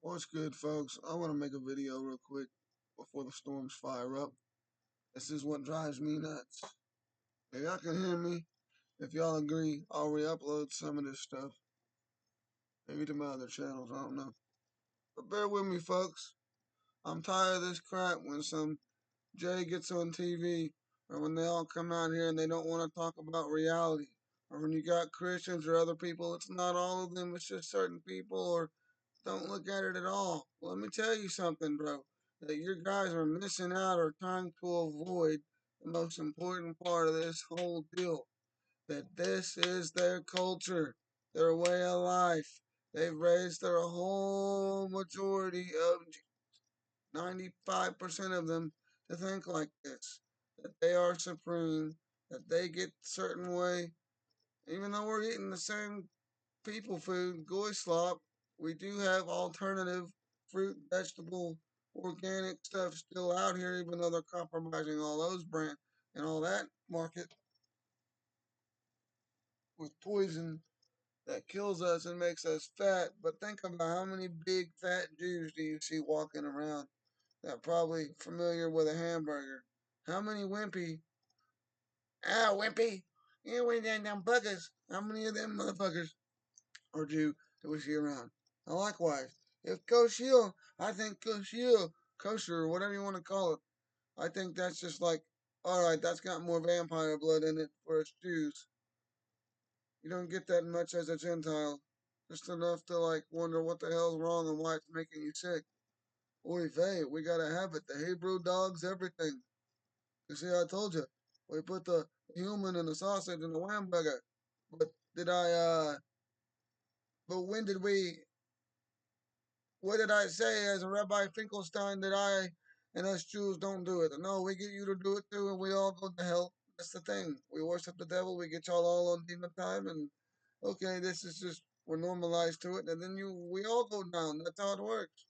What's good, folks? I want to make a video real quick before the storms fire up. This is what drives me nuts. If y'all can hear me, if y'all agree, I'll re-upload some of this stuff. Maybe to my other channels, I don't know. But bear with me, folks. I'm tired of this crap when some Jay gets on TV, or when they all come out here and they don't want to talk about reality. Or when you got Christians or other people, it's not all of them, it's just certain people, or don't look at it at all. Let me tell you something, bro. That your guys are missing out or trying to avoid the most important part of this whole deal. That this is their culture, their way of life. They've raised their whole majority of 95% of them to think like this. That they are supreme, that they get certain way, even though we're eating the same people food, goy slop, we do have alternative fruit, vegetable, organic stuff still out here, even though they're compromising all those brand and all that market with poison that kills us and makes us fat. But think about how many big fat Jews do you see walking around that probably familiar with a hamburger? How many wimpy, you ain't them buggers. How many of them motherfuckers or Jew that we see around? And likewise, if kosher, I think kosher, or whatever you want to call it, I think that's just like, alright, that's got more vampire blood in it for us Jews. You don't get that much as a Gentile. Just enough to like wonder what the hell's wrong and why it's making you sick. Oy vey, we gotta have it. The Hebrew dogs, everything. You see, I told you, we put the human and the sausage in the hamburger. But did I, but when did we what did I say as a Rabbi Finkelstein that I and us Jews don't do it? No, we get you to do it too, and we all go to hell. That's the thing. We worship the devil. We get y'all all on demon time, and okay, this is just we're normalized to it, and then we all go down. That's how it works.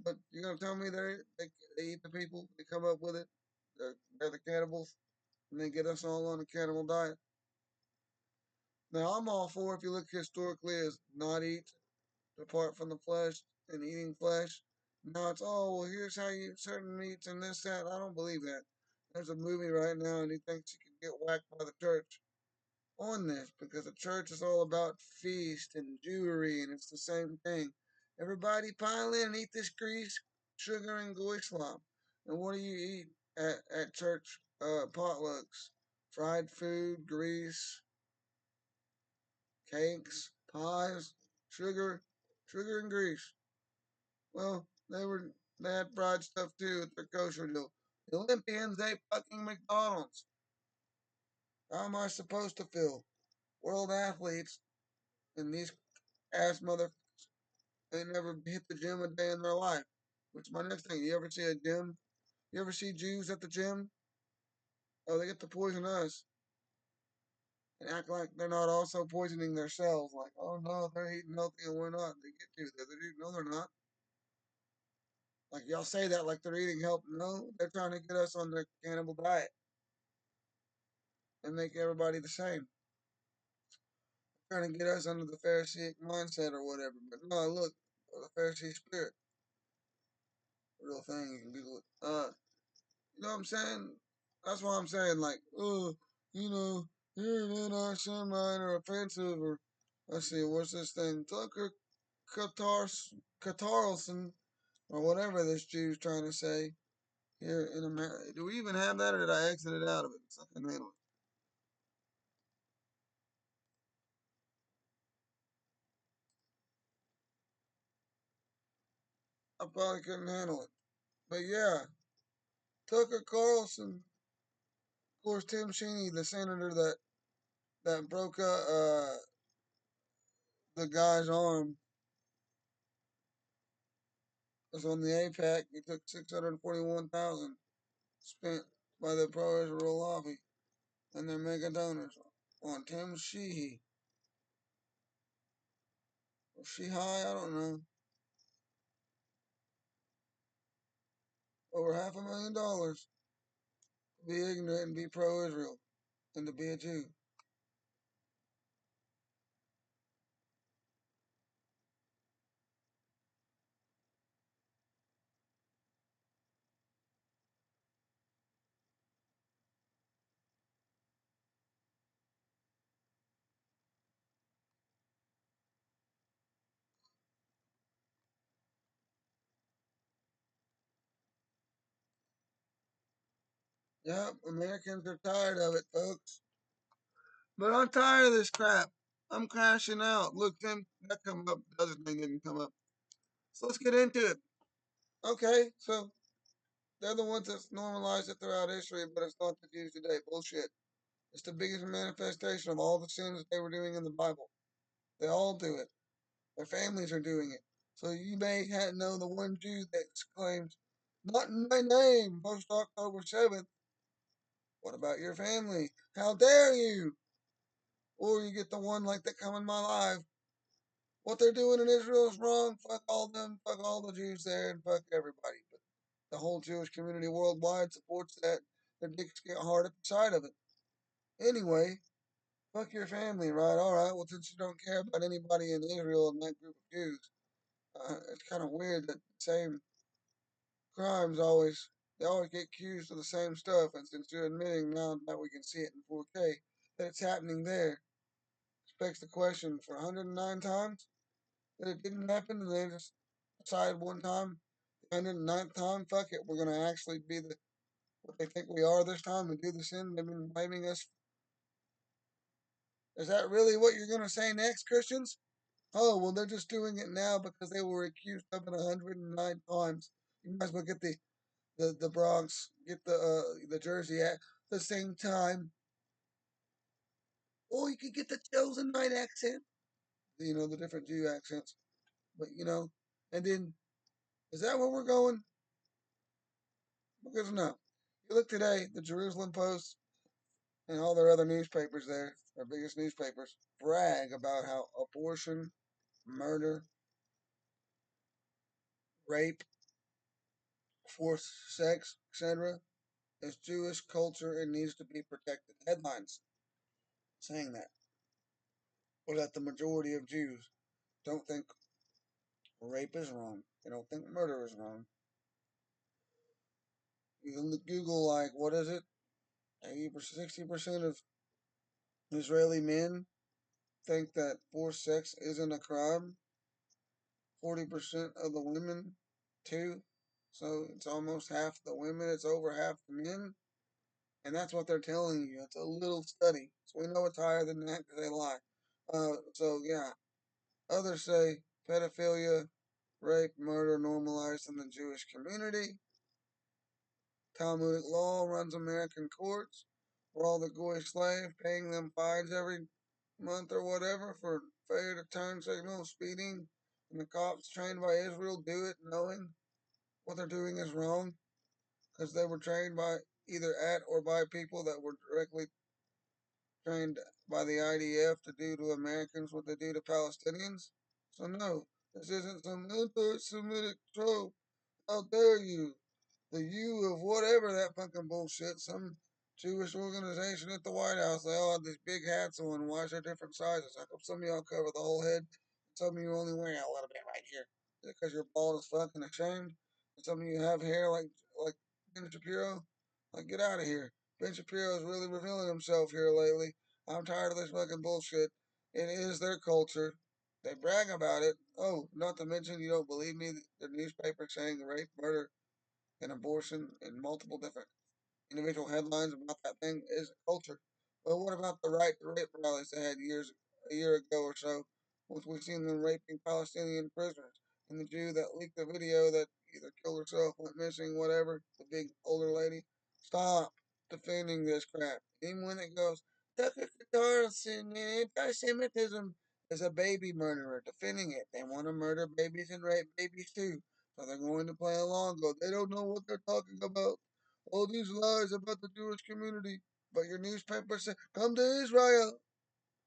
But you're gonna tell me they eat the people? They come up with it. They're the cannibals, and they get us all on a cannibal diet. Now I'm all for if you look historically as not eat apart from the flesh and eating flesh. Now it's, oh, well, here's how you eat certain meats and this, that. I don't believe that. There's a movie right now, and he thinks he can get whacked by the church on this because the church is all about feast and Jewry, and it's the same thing. Everybody pile in and eat this grease, sugar, and goy slop. And what do you eat at church potlucks? Fried food, grease, cakes, pies, sugar, sugar and grease. Well, they had fried stuff too at their kosher deal. The Olympians ate fucking McDonald's. How am I supposed to feel? World athletes and these ass mother they never hit the gym a day in their life. Which is my next thing. You ever see a gym? You ever see Jews at the gym? Oh, they get to poison us and act like they're not also poisoning themselves. Like, oh no, they're eating healthy and we're not. They get to. They do. No, they're not. Like y'all say that like they're eating healthy. No, they're trying to get us on the cannibal diet and make everybody the same. Trying to get us under the Pharisaic mindset or whatever. But no, look, the Pharisee spirit, real thing. You can Google it. You know what I'm saying? That's why I'm saying like, oh, you know, you're an anti-Semite or offensive or let's see, what's this thing? Tucker Carlson or whatever this Jew's trying to say here in America. Do we even have that, or did I exit it out of it? So I can handle it. I probably couldn't handle it. But yeah, Tucker Carlson, of course, Tim Sheeny, the senator that broke the guy's arm, was on the APAC. He took 641,000 spent by the pro-Israel lobby and their mega donors on Tim Sheehy. Was she high? I don't know. Over $500,000 to be ignorant and be pro-Israel and to be a Jew. Yep, Americans are tired of it, folks. But I'm tired of this crap. I'm crashing out. Look, Tim, that come up. The other thing didn't come up. So let's get into it. Okay, so they're the ones that's normalized it throughout history, but it's not the Jews today. Bullshit. It's the biggest manifestation of all the sins they were doing in the Bible. They all do it. Their families are doing it. So you may know the one Jew that claims, "Not in my name, post October 7th. What about your family? How dare you?" Or you get the one like that come in my life. What they're doing in Israel is wrong. Fuck all them. Fuck all the Jews there, and fuck everybody. But the whole Jewish community worldwide supports that. Their dicks get hard at the sight of it. Anyway, fuck your family, right? All right. Well, since you don't care about anybody in Israel and that group of Jews, it's kind of weird that the same crimes always get accused of the same stuff. And since you're admitting now that we can see it in 4K that it's happening there, begs the question for 109 times that it didn't happen, and they just decided one time, the 109th time, fuck it, we're gonna actually be the what they think we are this time and do the sin they've been blaming us. Is that really what you're gonna say next, Christians? Oh well, they're just doing it now because they were accused of it 109 times. You might as well get the Bronx, get the Jersey at the same time, or you could get the chosen night accent. You know the different Jew accents, but and then is that where we're going? Because no. You look today, the Jerusalem Post and all their other newspapers there, their biggest newspapers, brag about how abortion, murder, rape, forced sex, etc. is Jewish culture and needs to be protected. Headlines saying that. Or that the majority of Jews don't think rape is wrong. They don't think murder is wrong. You can Google, like, what is it? 80%, 60% of Israeli men think that forced sex isn't a crime. 40% of the women, too. So it's almost half the women, it's over half the men. And that's what they're telling you. It's a little study. So we know it's higher than that because they lie. So, yeah. Others say pedophilia, rape, murder normalized in the Jewish community. Talmudic law runs American courts. We're all the goy slave, paying them fines every month or whatever for failure to turn signal, speeding. And the cops trained by Israel do it knowing what they're doing is wrong because they were trained by either at or by people that were directly trained by the IDF to do to Americans what they do to Palestinians. So no, this isn't some anti-Semitic trope. How dare you? The you of whatever that fucking bullshit. Some Jewish organization at the White House. They all have these big hats on. Why is there different sizes? How come some of y'all cover the whole head? Some of you only wear a little bit right here. Is it because you're bald as fuck and ashamed? And some of you have hair like Ben Shapiro. Like, get out of here. Ben Shapiro is really revealing himself here lately. I'm tired of this fucking bullshit. It is their culture. They brag about it. Oh, not to mention you don't believe me. The newspaper saying rape, murder, and abortion in multiple different individual headlines about that thing is culture. But what about the right to rape rallies they had a year ago or so, which we've seen them raping Palestinian prisoners, and the Jew that leaked the video that either killed herself, went missing, whatever, the big older lady? Stop defending this crap. Even when it goes, Tucker Carlson and anti-Semitism is a baby murderer, defending it. They want to murder babies and rape babies too. So they're going to play along. Go, they don't know what they're talking about. All these lies about the Jewish community. But your newspaper said, come to Israel.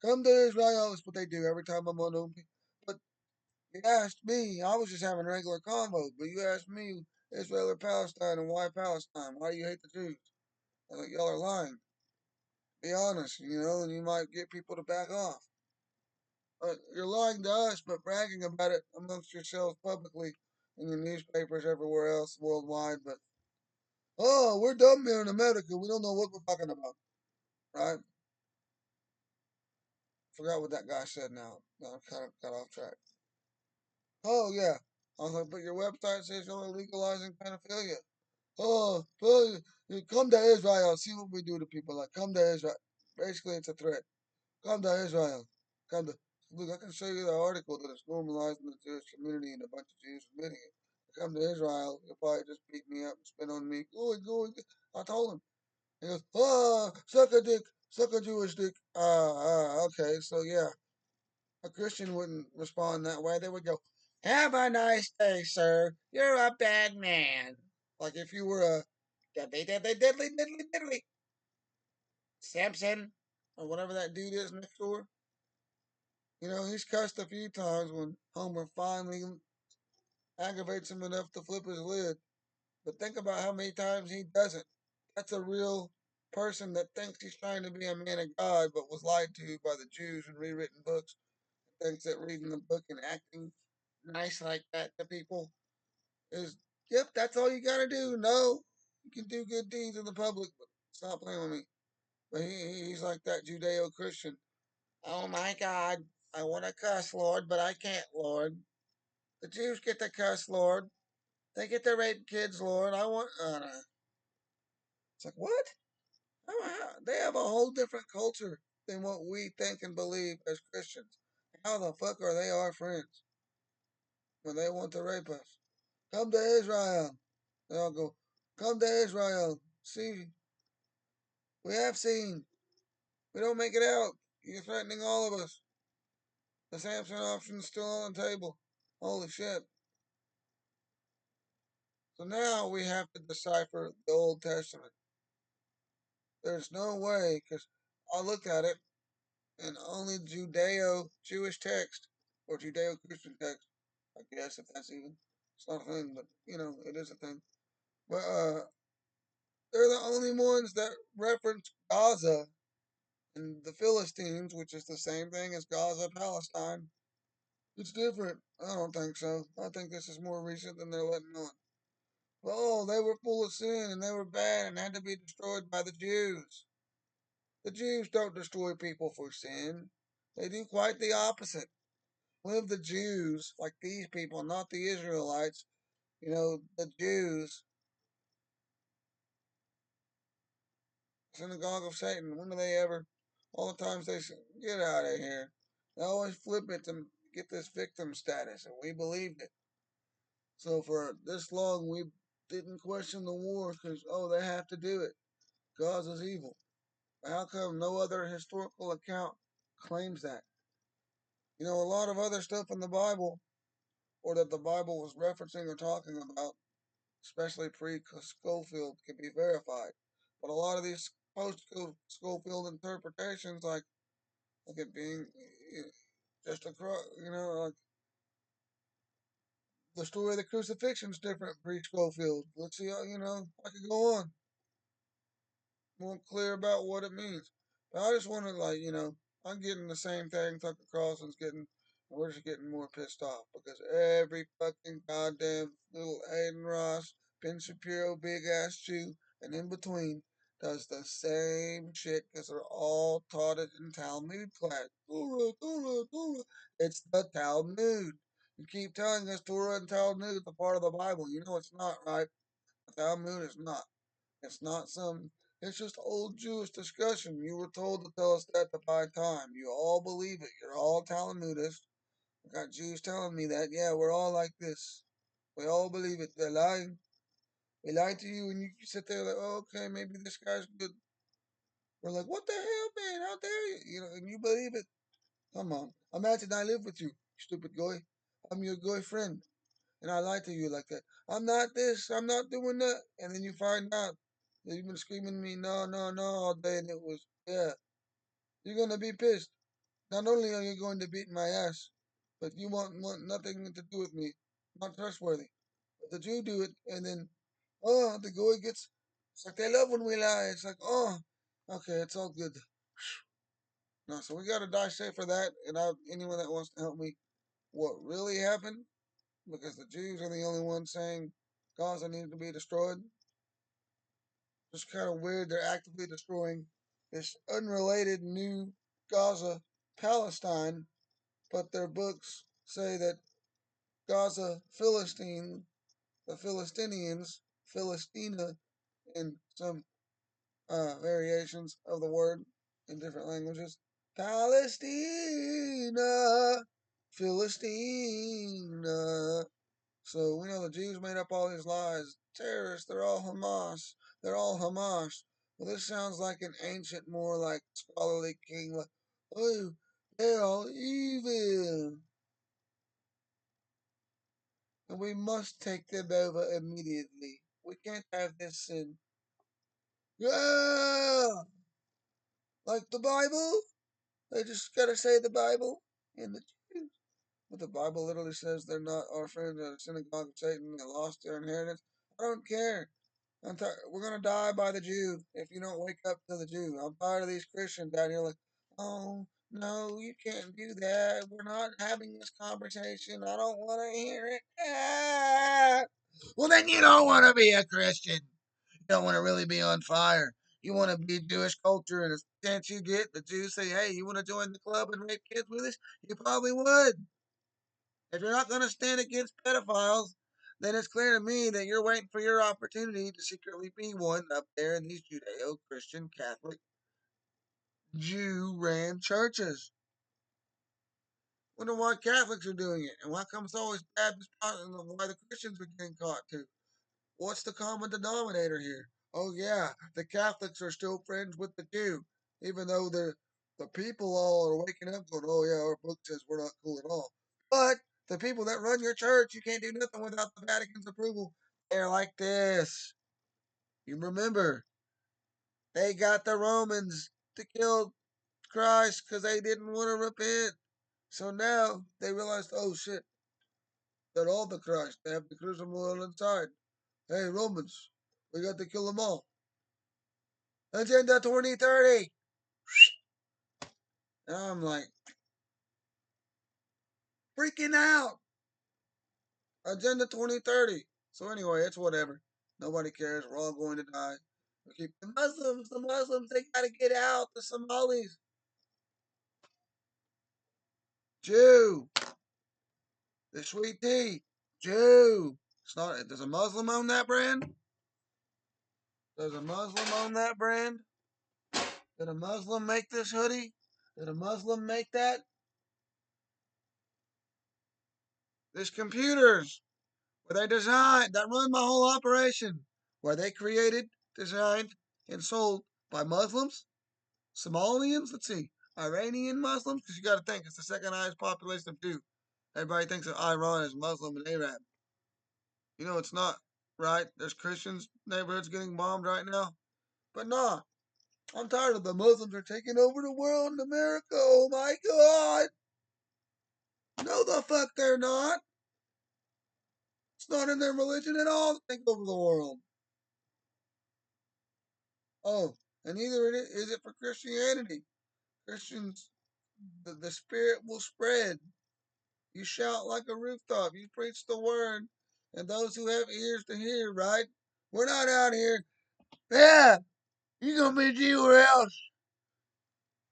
Come to Israel. That's what they do every time I'm on OP. But you asked me, I was just having regular convo, but you asked me Israel or Palestine and why Palestine? Why do you hate the Jews? I think y'all are lying. Be honest, and you might get people to back off. You're lying to us, but bragging about it amongst yourselves publicly in your newspapers everywhere else worldwide. But oh, we're dumb here in America. We don't know what we're talking about, right? Forgot what that guy said now. I kind of got off track. Oh, yeah. I was like, but your website says you're legalizing pedophilia. Oh, well, you come to Israel. See what we do to people. Like, come to Israel. Basically, it's a threat. Come to Israel. Come to. Look, I can show you the article that is normalizing the Jewish community and a bunch of Jews admitting it. Come to Israel, you'll probably just beat me up and spit on me. Go. I told him. He goes, suck a dick, suck a Jewish dick. Okay, so yeah, a Christian wouldn't respond that way. They would go, have a nice day, sir. You're a bad man. Like if you were a diddly Samson or whatever that dude is next door. You know, he's cussed a few times when Homer finally aggravates him enough to flip his lid. But think about how many times he doesn't. That's a real person that thinks he's trying to be a man of God, but was lied to by the Jews and rewritten books. Thinks that reading the book and acting nice like that to people is, yep, that's all you gotta do. No, you can do good deeds in the public, but stop playing with me. But he's like that Judeo Christian. Oh my God, I want to cuss, Lord, but I can't, Lord. The Jews get to cuss, Lord. They get to rape kids, Lord. I want. No. It's like, what? They have a whole different culture than what we think and believe as Christians. How the fuck are they our friends when they want to rape us? Come to Israel. They all go, come to Israel. See, we have seen. We don't make it out. You're threatening all of us. The Samson option's still on the table. Holy shit. So now we have to decipher the Old Testament. There's no way, because I looked at it, and only Judeo Jewish text, or Judeo Christian text, I guess, if that's even. It's not a thing, but, you know, it is a thing. But they're the only ones that reference Gaza and the Philistines, which is the same thing as Gaza, Palestine. It's different. I don't think so. I think this is more recent than they're letting on. Oh, they were full of sin and they were bad and had to be destroyed by the Jews. The Jews don't destroy people for sin. They do quite the opposite. Live the Jews, like these people, not the Israelites, you know, the Jews, synagogue of Satan. When do they ever? All the times they say, get out of here. They always flip it to get this victim status, and we believed it. So for this long, we didn't question the war because, oh, they have to do it. Gaza's evil. How come no other historical account claims that? You know, a lot of other stuff in the Bible, or that the Bible was referencing or talking about, especially pre Schofield, can be verified. But a lot of these post Schofield interpretations, like it being just a, like the story of the crucifixion's different pre Schofield. Let's see how, I could go on more clear about what it means. But I just wanted, I'm getting the same thing Tucker Carlson's getting, and we're just getting more pissed off because every fucking goddamn little Aiden Ross, Ben Shapiro, big ass Jew, and in between does the same shit because they're all taught it in Talmud class. Torah, Torah, Torah. It's the Talmud. You keep telling us Torah and Talmud is a part of the Bible. You know it's not, right? The Talmud is not. It's not some, it's just old Jewish discussion. You were told to tell us that to buy time. You all believe it. You're all Talmudists. I got Jews telling me that. Yeah, we're all like this. We all believe it. They're lying. They lie to you, and you sit there like, oh, okay, maybe this guy's good. We're like, what the hell, man? How dare you? You know, and you believe it. Come on. Imagine I live with you, stupid guy. I'm your guy friend, and I lie to you like that. I'm not this. I'm not doing that. And then you find out that you've been screaming at me, no, no, no, all day, and it was, yeah. You're gonna be pissed. Not only are you going to beat my ass, but you want nothing to do with me. Not trustworthy. But the Jew do it, and then, oh, the guy gets. It's like they love when we lie. It's like, oh, okay, it's all good. No, so we gotta dissect for that, and anyone that wants to help me, what really happened, because the Jews are the only ones saying Gaza needs to be destroyed. It's kind of weird. They're actively destroying this unrelated new Gaza, Palestine, but their books say that Gaza, Philistine, the Philistinians Philistina in some variations of the word in different languages. Palestina, Philistina. So we know the Jews made up all these lies. Terrorists, they're all Hamas. They're all Hamas. Well, this sounds like an ancient, more like scholarly king. Like, oh, they're all evil. And we must take them over immediately. We can't have this sin. Yeah! Like the Bible? They just gotta say the Bible and the Jews. But the Bible literally says they're not our friends at the synagogue of Satan. They lost their inheritance. I don't care. We're gonna die by the Jew if you don't wake up to the Jew. I'm tired of these Christians down here like, oh no, you can't do that. We're not having this conversation. I don't want to hear it. Ah! Well, then you don't want to be a Christian. You don't want to really be on fire. You want to be Jewish culture, and the chance you get, the Jews say, "Hey, you want to join the club and rape kids with us?" You probably would. If you're not going to stand against pedophiles, then it's clear to me that you're waiting for your opportunity to secretly be one up there in these Judeo Christian Catholic Jew ran churches. Wonder why Catholics are doing it and why come it's always Baptist and why the Christians are getting caught too. What's the common denominator here? Oh yeah, the Catholics are still friends with the Jew, even though the people all are waking up going, oh yeah, our book says we're not cool at all. But the people that run your church, you can't do nothing without the Vatican's approval. They're like this. You remember, they got the Romans to kill Christ because they didn't want to repent. So now they realized, oh shit, they're all the Christ. They have the chrism oil inside. Hey, Romans, we got to kill them all. Agenda 2030. And I'm like, freaking out. Agenda 2030. So anyway, it's whatever. Nobody cares. We're all going to die. We keep the Muslims, they gotta get out. The Somalis. Jew. The sweet tea. Jew. It's not. Does a Muslim own that brand? Does a Muslim own that brand? Did a Muslim make this hoodie? Did a Muslim make that? This computers where they designed that run my whole operation. Where they created, designed, and sold by Muslims, Somalians. Let's see, Iranian Muslims. Because you got to think it's the second highest population of Jew. Everybody thinks of Iran as Muslim and Arab. You know it's not, right? There's Christians neighborhoods getting bombed right now. But nah, I'm tired of the Muslims are taking over the world in America. Oh my God. No, the fuck they're not. It's not in their religion at all to take over the world. Oh, and neither is it for Christianity. Christians, the Spirit will spread. You shout like a rooftop. You preach the word. And those who have ears to hear, right? We're not out here. Yeah, you gonna be Jew or else.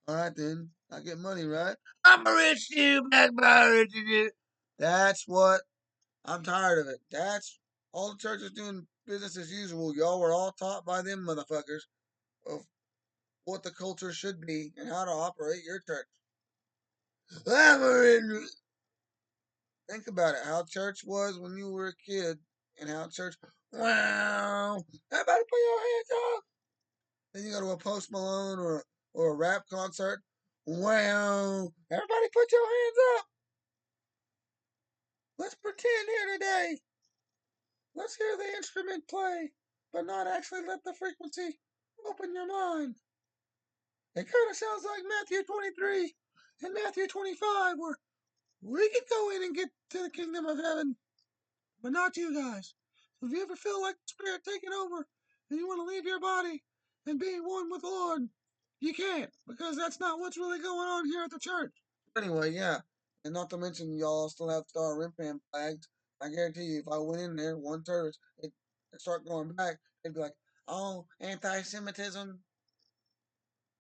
All right then. I get money, right? I'm a rich Jew, back by a rich Jew. That's what I'm tired of it. That's all the churches doing business as usual. Y'all were all taught by them motherfuckers of what the culture should be and how to operate your church. I'm a rich. Think about it. How church was when you were a kid, and how church. Wow! Everybody, put your hands up. Then you go to a Post Malone or a rap concert. Wow! Everybody, put your hands up. Let's pretend here today. Let's hear the instrument play, but not actually let the frequency open your mind. It kind of sounds like Matthew 23 and Matthew 25, where we could go in and get to the kingdom of heaven, but not you guys. So if you ever feel like the Spirit taking over and you want to leave your body and be one with the Lord, you can't, because that's not what's really going on here at the church. Anyway, yeah. And not to mention, y'all still have Star Rimpan flags. I guarantee you, if I went in there one service, it start going back, it'd be like, oh, anti Semitism.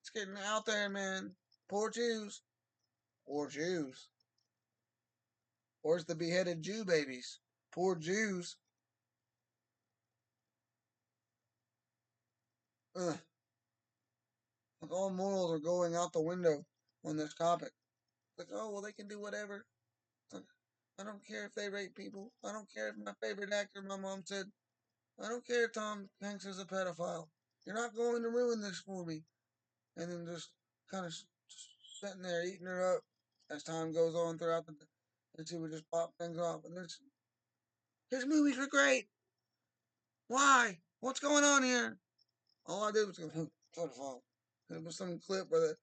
It's getting out there, man. Poor Jews. Poor Jews. Where's the beheaded Jew babies? Poor Jews. Ugh, like all morals are going out the window on this topic. Like, oh well, they can do whatever. Like, I don't care if they rape people. I don't care if my favorite actor, my mom said. I don't care if Tom Hanks is a pedophile. You're not going to ruin this for me. And then just kind of sitting there eating her up as time goes on throughout the. And she would just pop things off. And this, his movies were great. Why? What's going on here? All I did was go, pedophile. It was some clip where the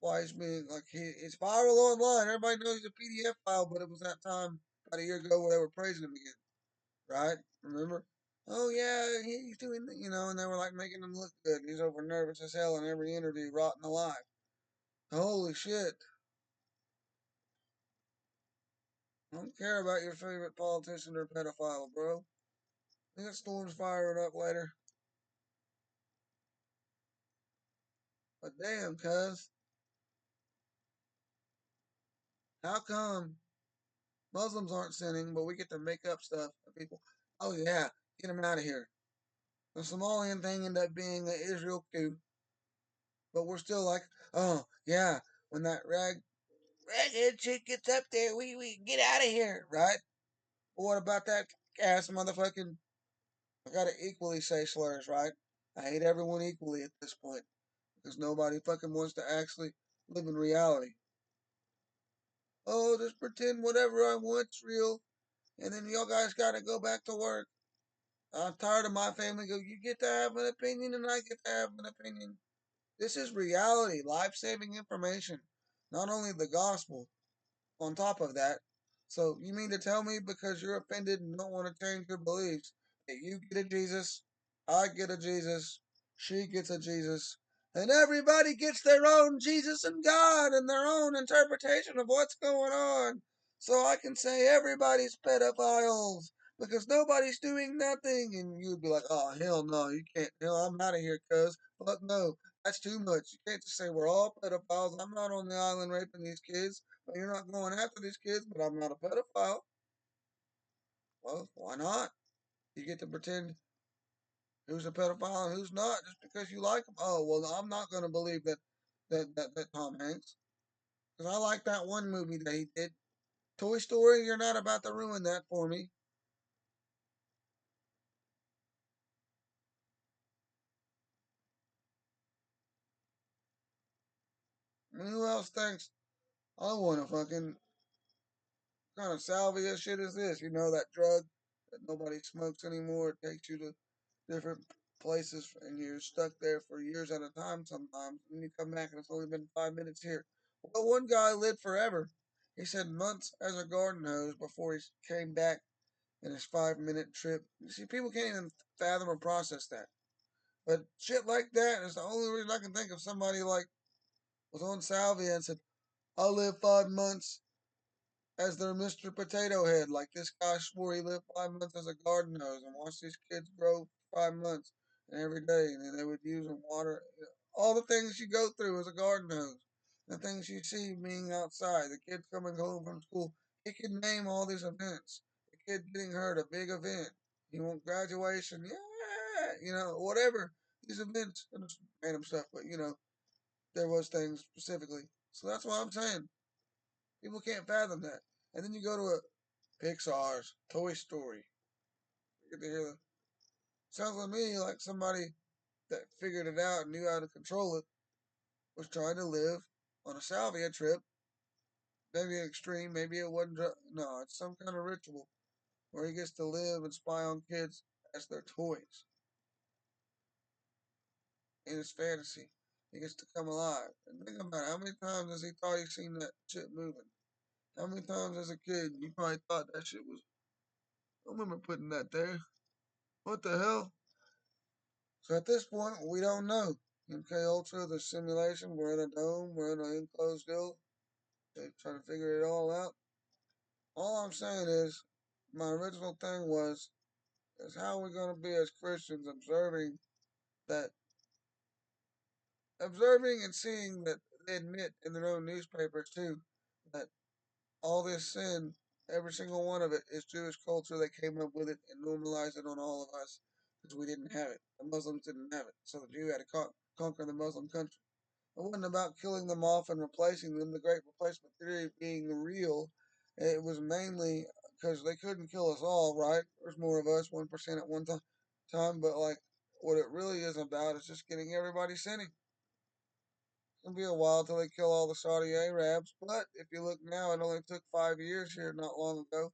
why he's being like it's viral online. Everybody knows he's a PDF file, but it was that time about a year ago where they were praising him again, right? Remember? Oh yeah, he's doing, and they were like making him look good. He's over nervous as hell in every interview, rotten alive. Holy shit! I don't care about your favorite politician or pedophile, bro. We got storms firing up later, but damn, cuz, how come Muslims aren't sinning, but we get to make up stuff for people? Oh yeah, get them out of here. The Somalian thing ended up being an Israel coup, but we're still like, oh yeah, when that raghead chick gets up there, we get out of here, right? But what about that ass motherfucking? I gotta equally say slurs, right? I hate everyone equally at this point because nobody fucking wants to actually live in reality. Oh, just pretend whatever I want's real, and then y'all guys gotta go back to work. I'm tired of my family. Go, you get to have an opinion, and I get to have an opinion. This is reality, life saving information, not only the gospel on top of that. So, you mean to tell me because you're offended and don't want to change your beliefs that you get a Jesus, I get a Jesus, she gets a Jesus, and everybody gets their own Jesus and God and their own interpretation of what's going on? So I can say everybody's pedophiles because nobody's doing nothing. And you'd be like, oh, hell no, you can't. Hell, I'm out of here, cuz. Fuck no. That's too much. You can't just say we're all pedophiles. I'm not on the island raping these kids. But you're not going after these kids, but I'm not a pedophile. Well, why not? You get to pretend who's a pedophile and who's not just because you like them. Oh, well, I'm not going to believe that Tom Hanks. Because I like that one movie that he did. Toy Story, you're not about to ruin that for me. I mean, who else thinks I want to fucking kind of salvia shit is this? You know, that drug that nobody smokes anymore. It takes you to different places and you're stuck there for years at a time sometimes. And you come back and it's only been 5 minutes here. Well, one guy lived forever. He said months as a garden hose before he came back in his 5 minute trip. You see, people can't even fathom or process that. But shit like that is the only reason I can think of somebody like was on salvia and said, I'll live 5 months as their Mr. Potato Head. Like this guy swore he lived 5 months as a garden hose and watched these kids grow 5 months and every day. And then they would use them water. All the things you go through as a garden hose. The things you see being outside. The kids coming home from school. He could name all these events. The kid getting hurt, a big event. You want graduation, yeah, whatever. These events, and just random stuff, but there was things specifically. So that's what I'm saying. People can't fathom that. And then you go to a Pixar's Toy Story. You get to hear the sounds to me like somebody that figured it out and knew how to control it was trying to live on a salvia trip. Maybe extreme, maybe it wasn't. No, it's some kind of ritual where he gets to live and spy on kids as their toys in his fantasy. He gets to come alive. And think about it, how many times has he thought he seen that shit moving? How many times as a kid you probably thought that shit was? I remember putting that there. What the hell? So at this point, we don't know. MK Ultra, the simulation, we're in a dome, we're in an enclosed deal. They trying to figure it all out. All I'm saying is, my original thing was, is how are we going to be as Christians that, observing and seeing that they admit in their own newspapers too, that all this sin, every single one of it, is Jewish culture that came up with it and normalized it on all of us. because we didn't have it. The Muslims didn't have it, so the Jew had to conquer the Muslim country. It wasn't about killing them off and replacing them. The Great Replacement Theory being real, it was mainly because they couldn't kill us all, right? There's more of us, 1% at one time, but like what it really is about is just getting everybody sinning. It's gonna be a while till they kill all the Saudi Arabs, but if you look now, it only took 5 years here not long ago,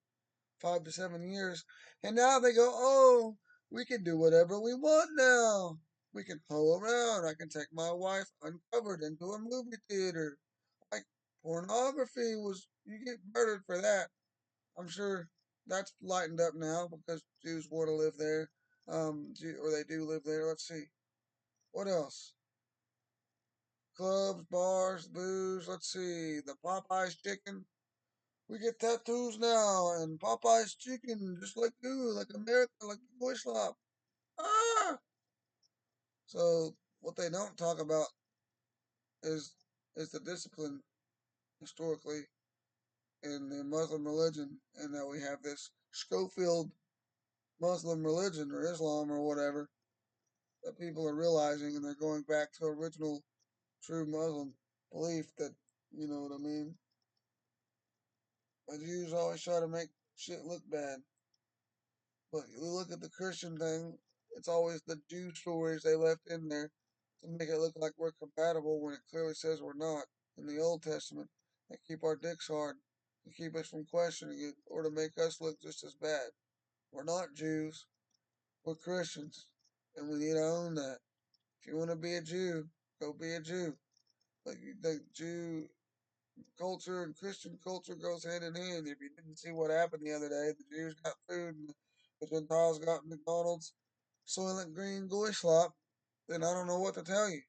5 to 7 years, and now they go, oh, we can do whatever we want now. We can pull around. I can take my wife uncovered into a movie theater. Like pornography was, you get murdered for that. I'm sure that's lightened up now because Jews want to live there, or they do live there. Let's see, what else? Clubs, bars, booze. Let's see, the Popeyes chicken. We get tattoos now, and Popeyes chicken, just like you, like America, like the boy slop. Ah! So what they don't talk about is is the discipline historically in the Muslim religion, and that we have this Schofield Muslim religion or Islam or whatever that people are realizing, and they're going back to original true Muslim belief that, you know what I mean. The Jews always try to make shit look bad, but you look at the Christian thing, it's always the Jew stories they left in there to make it look like we're compatible when it clearly says we're not in the Old Testament. They keep our dicks hard to keep us from questioning it or to make us look just as bad. We're not Jews, we're Christians, and we need to own that. If you want to be a Jew, go be a Jew. Like the Jew culture and Christian culture goes hand in hand. If you didn't see what happened the other day, the Jews got food and the Gentiles got McDonald's, Soylent Green Goy slop, then I don't know what to tell you.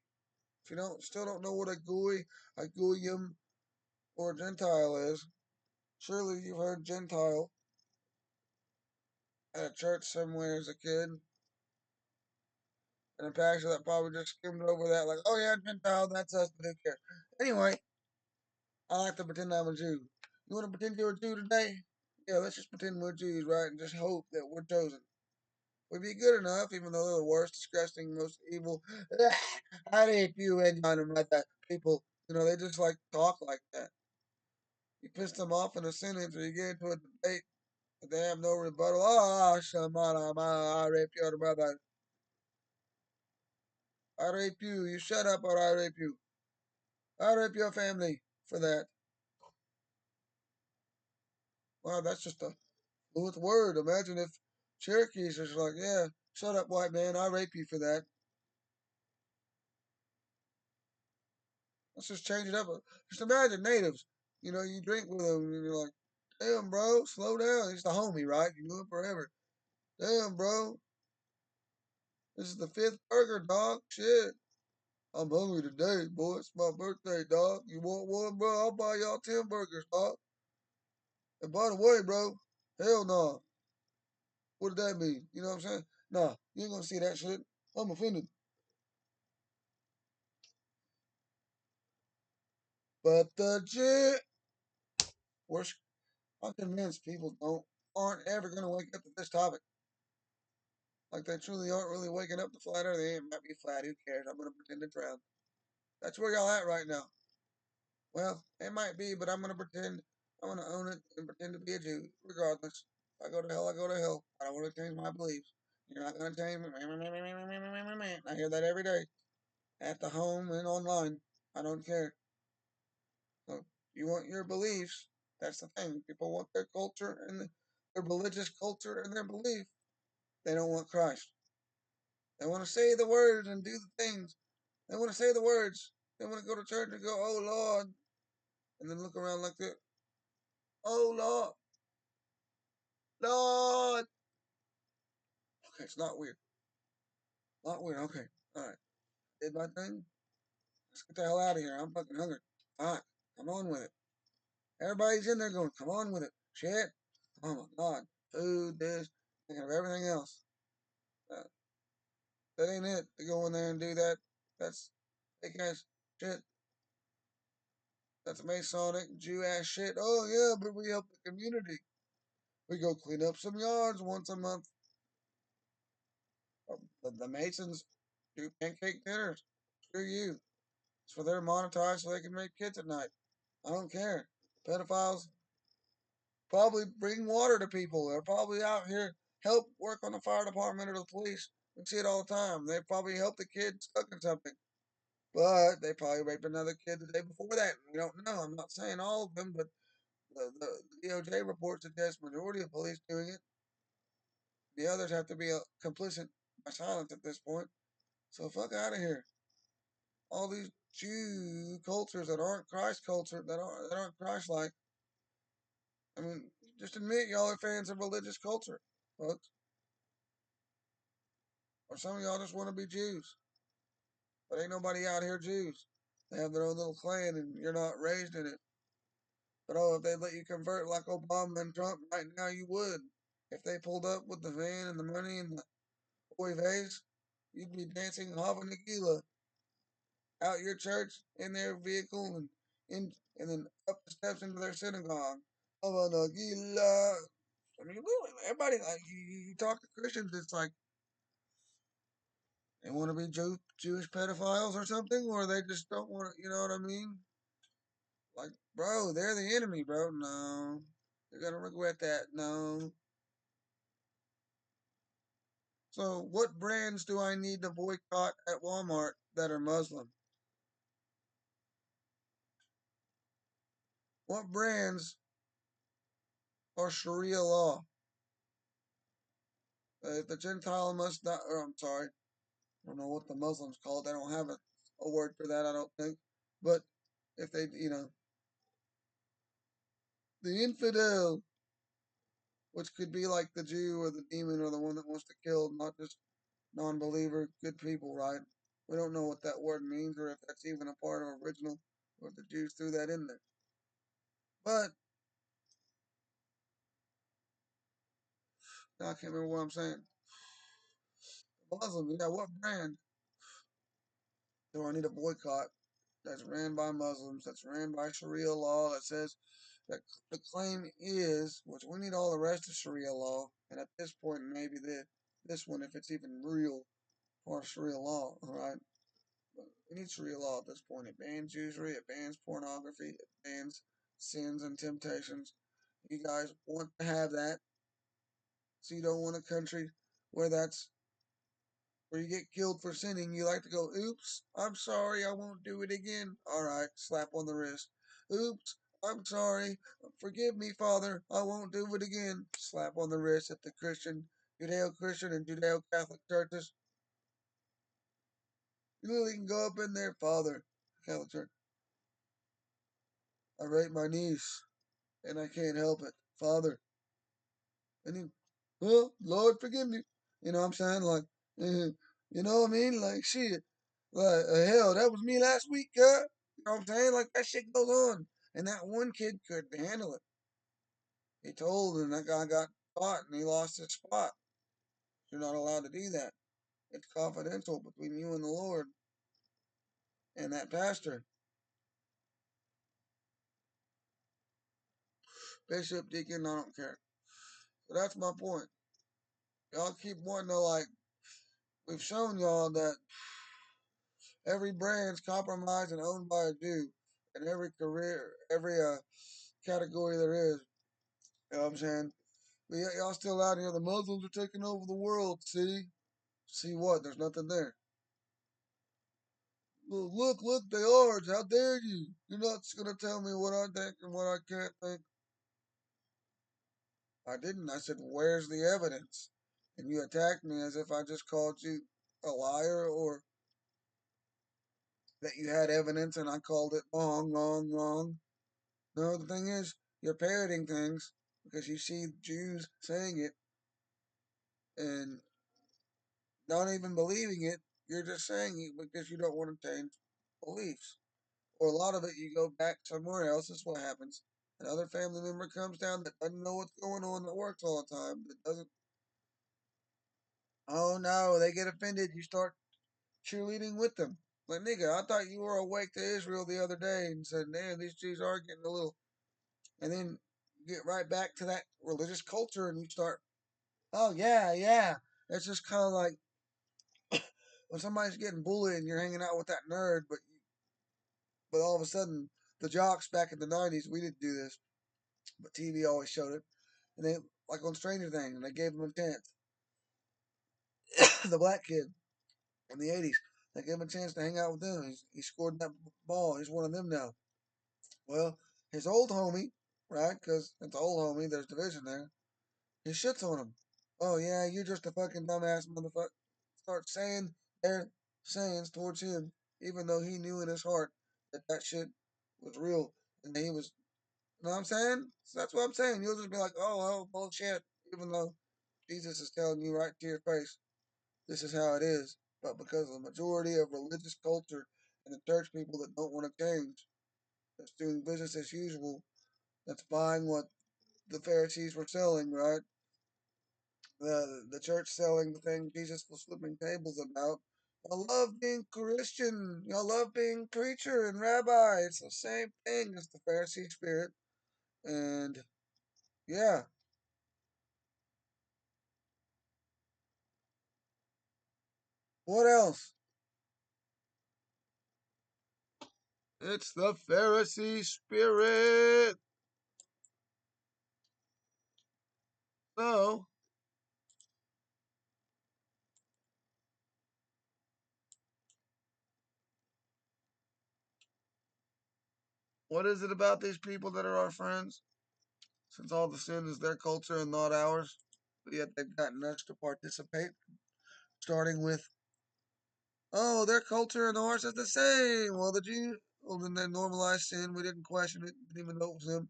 If you still don't know what a goyim, or a Gentile is, surely you've heard Gentile at a church somewhere as a kid, and a pastor that probably just skimmed over that, like, oh yeah, Gentile, that's us, but who cares? Anyway, I like to pretend I'm a Jew. You want to pretend you're a Jew today? Yeah, let's just pretend we're Jews, right? And just hope that we're chosen. We'd be good enough, even though they're the worst, disgusting, most evil. I hate you and like that people. You know, they just like talk like that. You piss them off in a sentence, or you get into a debate, but they have no rebuttal. Oh, Shamana, I rape your brother. I rape you. You shut up, or I rape you. I rape your family for that. Wow, that's just a fluent word. Imagine if Cherokees are just like, yeah, shut up, white man. I rape you for that. Let's just change it up. Just imagine natives. You know, you drink with them and you're like, damn, bro, slow down. He's the homie, right? You knew him forever. Damn, bro. This is the fifth burger, dog. Shit. I'm hungry today, boy. It's my birthday, dog. You want one, bro? I'll buy y'all 10 burgers, dog. And by the way, bro, hell no. What did that mean? You know what I'm saying? Nah, you ain't gonna see that shit. I'm offended. But the shit, we're, I'm convinced people aren't ever gonna wake up to this topic. Like they truly aren't really waking up to flat earth. They might be flat. Who cares? I'm gonna pretend it's round. That's where y'all at right now. Well, it might be, but I'm gonna pretend. I'm gonna own it and pretend to be a Jew, regardless. If I go to hell, I go to hell. I don't want to change my beliefs. You're not gonna change me. I hear that every day, at the home and online. I don't care. So you want your beliefs. That's the thing. People want their culture and their religious culture and their belief. They don't want Christ. They want to say the words and do the things. They want to say the words. They want to go to church and go, "Oh Lord," and then look around like that. "Oh Lord, Lord." Okay, it's not weird. Not weird. Okay, all right. Did my thing. Let's get the hell out of here. I'm fucking hungry. Fine. Come on with it. Everybody's in there going, "Come on with it." Shit. Oh my God. Food, this, thinking of everything else. Uh, that ain't it. To go in there and do that. That's fake ass shit. That's Masonic Jew ass shit. Oh yeah, but we help the community. We go clean up some yards once a month. The Masons do pancake dinners. Screw you. It's for their monetized so they can make kids at night. I don't care. Pedophiles probably bring water to people. They're probably out here help work on the fire department or the police. We see it all the time. They probably help the kid stuck in something. But they probably raped another kid the day before that. We don't know. I'm not saying all of them, but the DOJ reports suggest majority of police doing it. The others have to be complicit by silence at this point. So fuck out of here. All these Jew cultures that aren't Christ culture, that aren't Christ like. I mean, just admit y'all are fans of religious culture, folks. Or some of y'all just want to be Jews. But ain't nobody out here Jews. They have their own little clan and you're not raised in it. But oh, if they let you convert like Obama and Trump right now, you would. If they pulled up with the van and the money and the boy vase, you'd be dancing Hava Nagila out your church in their vehicle and then up the steps into their synagogue. Hava Nagila. I mean, really, everybody like you talk to Christians, it's like they want to be Jewish pedophiles or something, or they just don't want to. You know what I mean? Like, bro, they're the enemy, bro. No, you're gonna regret that. No. So, what brands do I need to boycott at Walmart that are Muslim? What brands are Sharia law? The Gentile must not. Or, I'm sorry, I don't know what the Muslims call it. They don't have a word for that, I don't think. But if they, the infidel, which could be like the Jew or the demon or the one that wants to kill, not just non-believer, good people, right? We don't know what that word means or if that's even a part of original or if the Jews threw that in there. But I can't remember what I'm saying. Muslim, yeah, what brand do I need to boycott that's ran by Muslims, that's ran by Sharia law, that says that the claim is, which we need all the rest of Sharia law, and at this point, maybe this one, if it's even real, part of Sharia law, all right? But we need Sharia law at this point. It bans usury, it bans pornography, it bans sins and temptations. You guys want to have that, so you don't want a country where that's where you get killed for sinning. You like to go, oops, I'm sorry, I won't do it again. All right, slap on the wrist. Oops, I'm sorry, forgive me, Father, I won't do it again. Slap on the wrist at the Christian, Judeo-Christian, and Judeo-Catholic churches. You literally can go up in there, Father, Catholic Church. I raped my niece, and I can't help it, Father. And he, well, Lord, forgive me. You know what I'm saying? Like, you know what I mean? Like, shit. Like, hell, that was me last week, huh? You know what I'm saying? Like, that shit goes on. And that one kid couldn't handle it. He told, and that guy got caught, and he lost his spot. You're not allowed to do that. It's confidential between you and the Lord and that pastor, bishop, deacon, I don't care. So that's my point. Y'all keep wanting to, like, we've shown y'all that every brand's compromised and owned by a Jew, and every career, every category there is. You know what I'm saying? But yet y'all still out here. The Muslims are taking over the world. See? See what? There's nothing there. Look, they are. How dare you? You're not gonna tell me what I think and what I can't think. I didn't. I said, where's the evidence? And you attacked me as if I just called you a liar or that you had evidence and I called it wrong, wrong, wrong. No, the thing is, you're parroting things because you see Jews saying it and not even believing it. You're just saying it because you don't want to change beliefs. Or a lot of it, you go back somewhere else. That's what happens. Another family member comes down that doesn't know what's going on, that works all the time, that doesn't. Oh no, they get offended. You start cheerleading with them. Like, nigga, I thought you were awake to Israel the other day and said, damn, these Jews are getting a little. And then get right back to that religious culture and you start, oh, yeah, yeah. It's just kind of like, when somebody's getting bullied and you're hanging out with that nerd, but all of a sudden the jocks back in the '90s, we didn't do this, but TV always showed it, and they like on Stranger Things, and they gave him a chance. The black kid in the '80s, they gave him a chance to hang out with them. He scored that ball. He's one of them now. Well, his old homie, right? Because it's old homie. There's division there. He shits on him. Oh yeah, you're just a fucking dumbass motherfucker. Start saying their sayings towards him, even though he knew in his heart that that shit was real and he was. You know what I'm saying? So that's what I'm saying. You'll just be like, oh, bullshit, even though Jesus is telling you right to your face, this is how it is. But because of the majority of religious culture and the church people that don't want to change, that's doing business as usual, that's buying what the Pharisees were selling, right? The church selling the thing Jesus was flipping tables about. I love being Christian. I love being preacher and rabbi. It's the same thing as the Pharisee spirit. And yeah, what else? It's the Pharisee spirit. So, what is it about these people that are our friends? Since all the sin is their culture and not ours, but yet they've gotten us to participate, starting with, oh, their culture and ours is the same. Well, the Jews, well, then they normalized sin. We didn't question it, didn't even know it was them.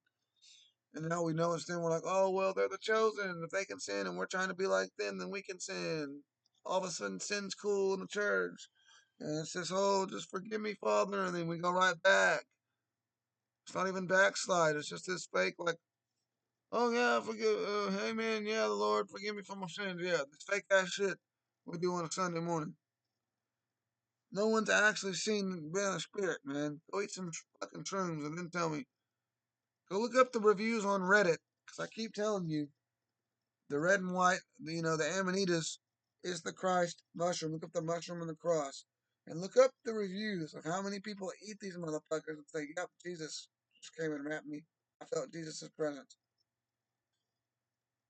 And now we know it's them. We're like, oh, well, they're the chosen. If they can sin and we're trying to be like them, then we can sin. All of a sudden, sin's cool in the church. And it says, oh, just forgive me, Father. And then we go right back. It's not even backslide. It's just this fake, like, oh, yeah, forgive, amen. Yeah, the Lord, forgive me for my sins. Yeah, this fake ass shit we do on a Sunday morning. No one's actually seen been a spirit, man. Go eat some fucking shrooms and then tell me. Go look up the reviews on Reddit, because I keep telling you, the red and white, the amanitas is the Christ mushroom. Look up the mushroom and the cross. And look up the reviews of how many people eat these motherfuckers and say, yep, Jesus just came and wrapped me. I felt Jesus' presence.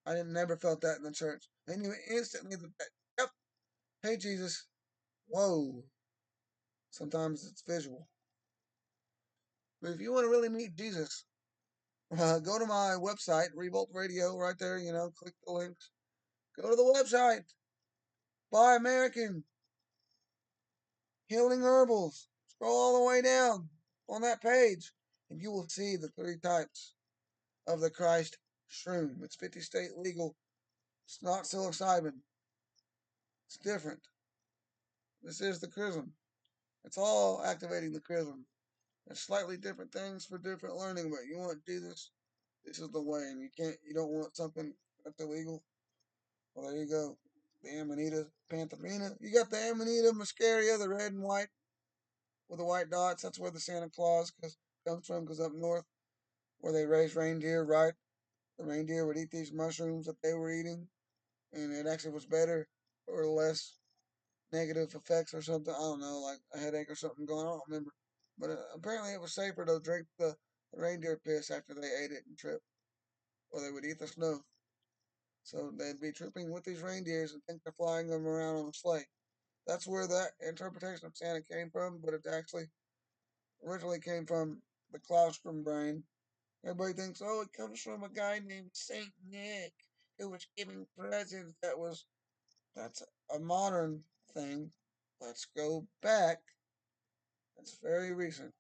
I didn't never felt that in the church. I knew instantly that, yep, hey Jesus. Whoa. Sometimes it's visual. But if you want to really meet Jesus, go to my website, Revolt Radio, right there, click the links. Go to the website. Buy American Healing Herbals. Scroll all the way down on that page, and you will see the three types of the Christ shroom. It's 50 state legal. It's not psilocybin. It's different. This is the chrism. It's all activating the chrism. It's slightly different things for different learning, but you want Jesus, this is the way, and you don't want something that's illegal. Well, there you go. The Amanita Pantherina. You got the Amanita muscaria, the red and white with the white dots. That's where the Santa Claus comes from, because up north where they raise reindeer, right? The reindeer would eat these mushrooms that they were eating, and it actually was better or less negative effects or something. I don't know, like a headache or something going on. I don't remember. But apparently it was safer to drink the reindeer piss after they ate it and tripped, or they would eat the snow. So they'd be tripping with these reindeers and think they're flying them around on a sleigh. That's where that interpretation of Santa came from, but it actually originally came from the claustrum brain. Everybody thinks, oh, it comes from a guy named Saint Nick who was giving presents. That's a modern thing. Let's go back. That's very recent.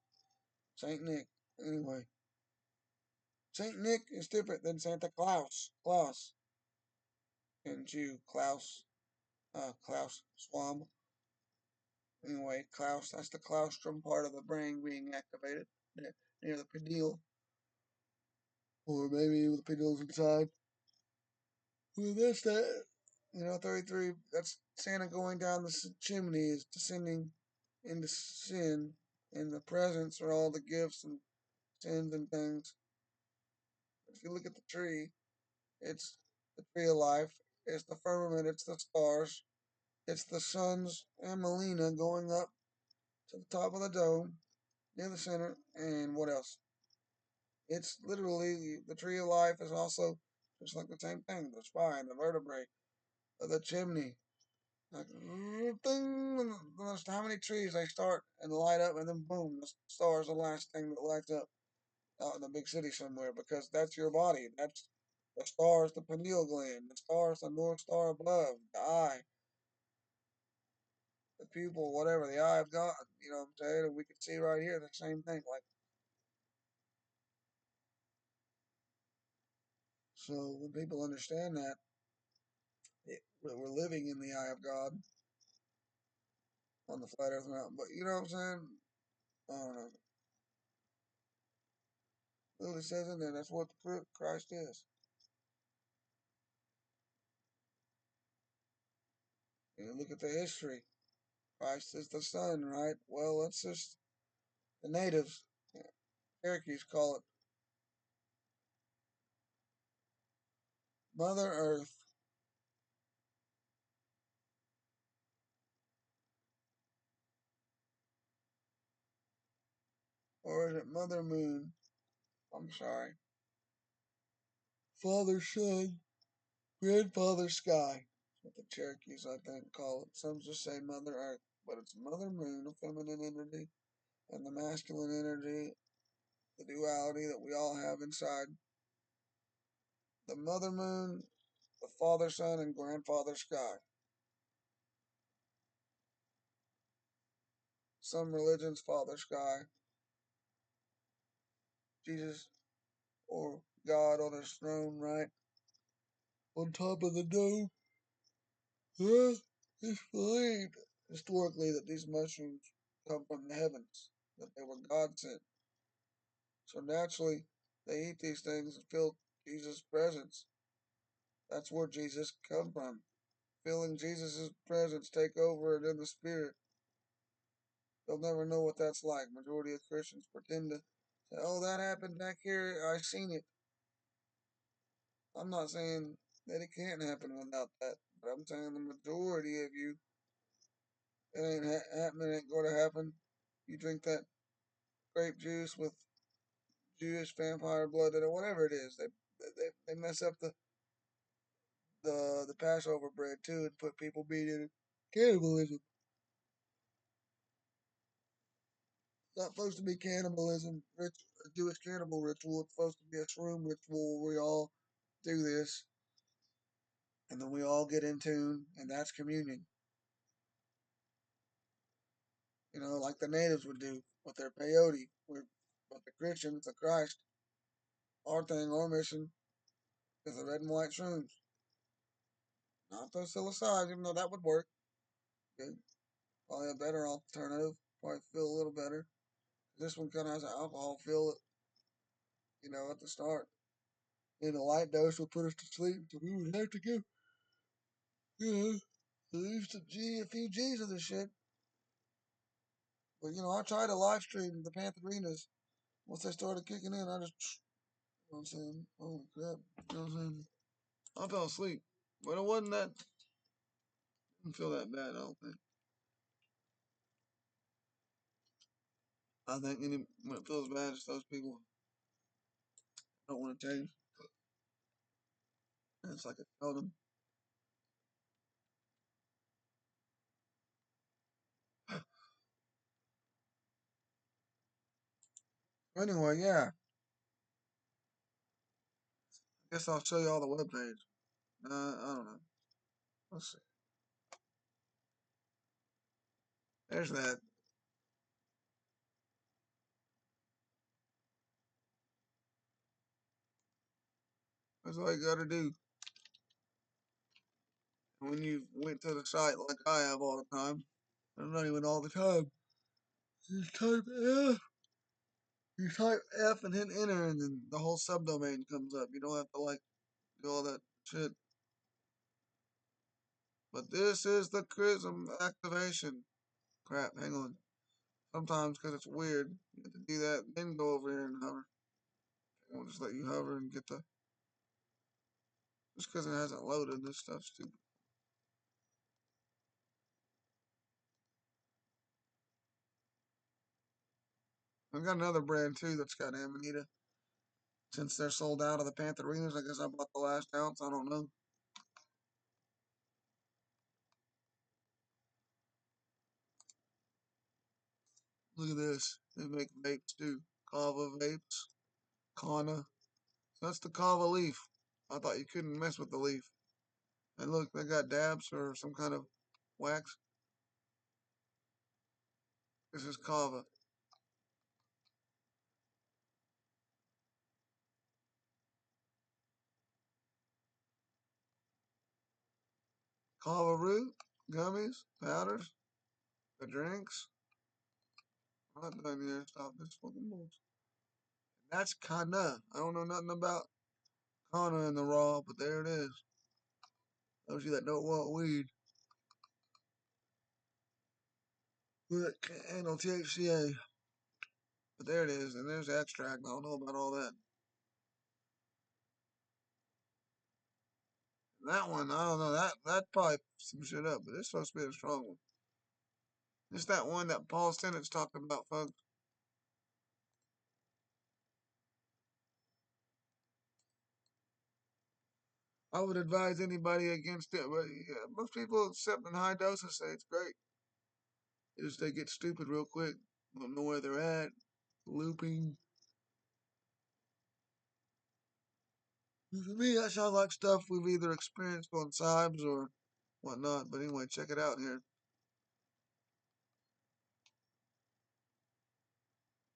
Saint Nick. Anyway, Saint Nick is different than Santa Claus. Claus and Jew. Klaus Schwab. Anyway, Klaus, that's the claustrum part of the brain being activated near the pineal, or maybe the pineal's inside. Well, that's that. 33, that's Santa going down the chimney, is descending into sin, and the presents are all the gifts and sins and things. If you look at the tree, it's the tree of life, it's the firmament, it's the stars, It's the sun's Melina going up to the top of the dome near the center. And what else? It's literally the tree of life is also just like the same thing. The spine, the vertebrae, the chimney. Like, ding, that's how many trees they start and light up, and then boom, the star is the last thing that lights up out in a big city somewhere because that's your body. That's the star is the pineal gland. The star is the north star above the eye, the pupil, whatever the eye of God. You know what I'm saying? And we can see right here the same thing. Like so, when people understand that we're living in the eye of God on the flat Earth mountain, but you know what I'm saying? I don't know. Literally says in there that's what Christ is. You look at the history. Christ is the sun, right? Well, it's just the natives, Cherokees call it Mother Earth, or is it Mother Moon? I'm sorry. Father Sun, Grandfather Sky. That's what the Cherokees, I think, call it. Some just say Mother Earth, but it's Mother Moon, the feminine energy, and the masculine energy, the duality that we all have inside. The Mother Moon, the Father Sun, and Grandfather Sky. Some religions, Father Sky, Jesus, or God on his throne, right? On top of the dome. It's believed historically that these mushrooms come from the heavens, that they were God sent. So naturally, they eat these things and feel Jesus' presence. That's where Jesus come from. Feeling Jesus' presence take over it in the spirit. They'll never know what that's like. Majority of Christians pretend to say, "Oh, that happened back here. I seen it." I'm not saying that it can't happen without that, but I'm saying the majority of you, it ain't happening. It ain't going to happen. You drink that grape juice with Jewish vampire blood in it, whatever it is. They mess up the Passover bread too and put people meat in it. Cannibalism. It's not supposed to be cannibalism. Jewish cannibal ritual. It's supposed to be a shroom ritual where we all do this and then we all get in tune, and that's communion. You know, like the natives would do with their peyote. But the Christians, the Christ, our thing, our mission is the red and white shrooms. Not the psilocybin, even though that would work. Good. Probably a better alternative. Probably feel a little better. This one kind of has an alcohol feel, at the start. And a light dose will put us to sleep, so we would have to go, at least a few G's of this shit. But, I tried to live stream the Pantherinas. Once they started kicking in, I just, you know what I'm saying? Oh, crap. You know what I'm saying? I fell asleep. But it wasn't that, didn't feel that bad, I don't think. I think when it feels bad, it's those people don't want to change. And it's like I told them. Anyway, yeah. I guess I'll show you all the webpage. I don't know. Let's see. There's that. That's all you gotta do. When you went to the site like I have all the time, I'm not even all the time. You type F, you type F and hit enter, and then the whole subdomain comes up. You don't have to do all that shit. But this is the Chrism activation. Crap, hang on. Sometimes because it's weird, you have to do that, then go over here and hover. I won't just let you hover and get the. Just because it hasn't loaded, this stuff's stupid. I've got another brand too that's got Amanita. Since they're sold out of the Pantherinas, I guess I bought the last ounce. I don't know. Look at this. They make vapes too. Kava vapes. Kana. That's the kava leaf. I thought you couldn't mess with the leaf. And look, they got dabs or some kind of wax. This is kava. Kava root, gummies, powders, the drinks. I'm not done here. Stop this fucking bullshit. That's kana. I don't know nothing about kana in the raw, but there it is. Those of you that don't want weed. But can't handle THCA. But there it is, and there's the extract. I don't know about all that. That one, I don't know. That probably some shit up, but it's supposed to be a strong one. It's that one that Paul Sinnett's talking about, folks. I would advise anybody against it, but yeah, most people, except in high doses, say it's great. It's just they get stupid real quick, don't know where they're at, looping. For me, that sounds like stuff we've either experienced on Sibes or whatnot. But anyway, check it out here.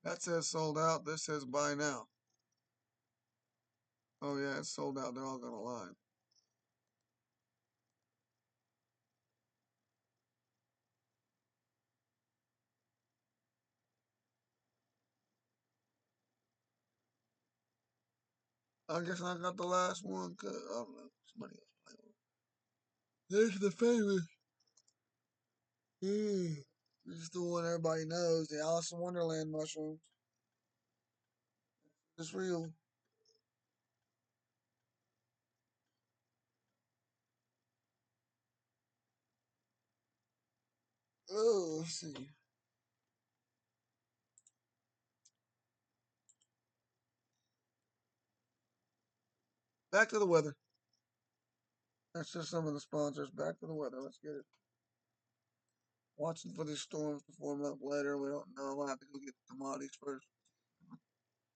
That says sold out. This says buy now. Oh yeah, it's sold out. They're all gonna lie. I guess I got the last one. Cause I don't know. Somebody else playing. There's the famous. This is the one everybody knows. The Alice in Wonderland mushroom. It's real. Oh, let's see. Back to the weather. That's just some of the sponsors. Back to the weather. Let's get it. Watching for these storms to form up later. We don't know. We'll have to go get the commodities first.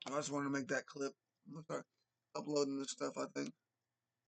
I just wanted to make that clip. I'm gonna start uploading this stuff, I think.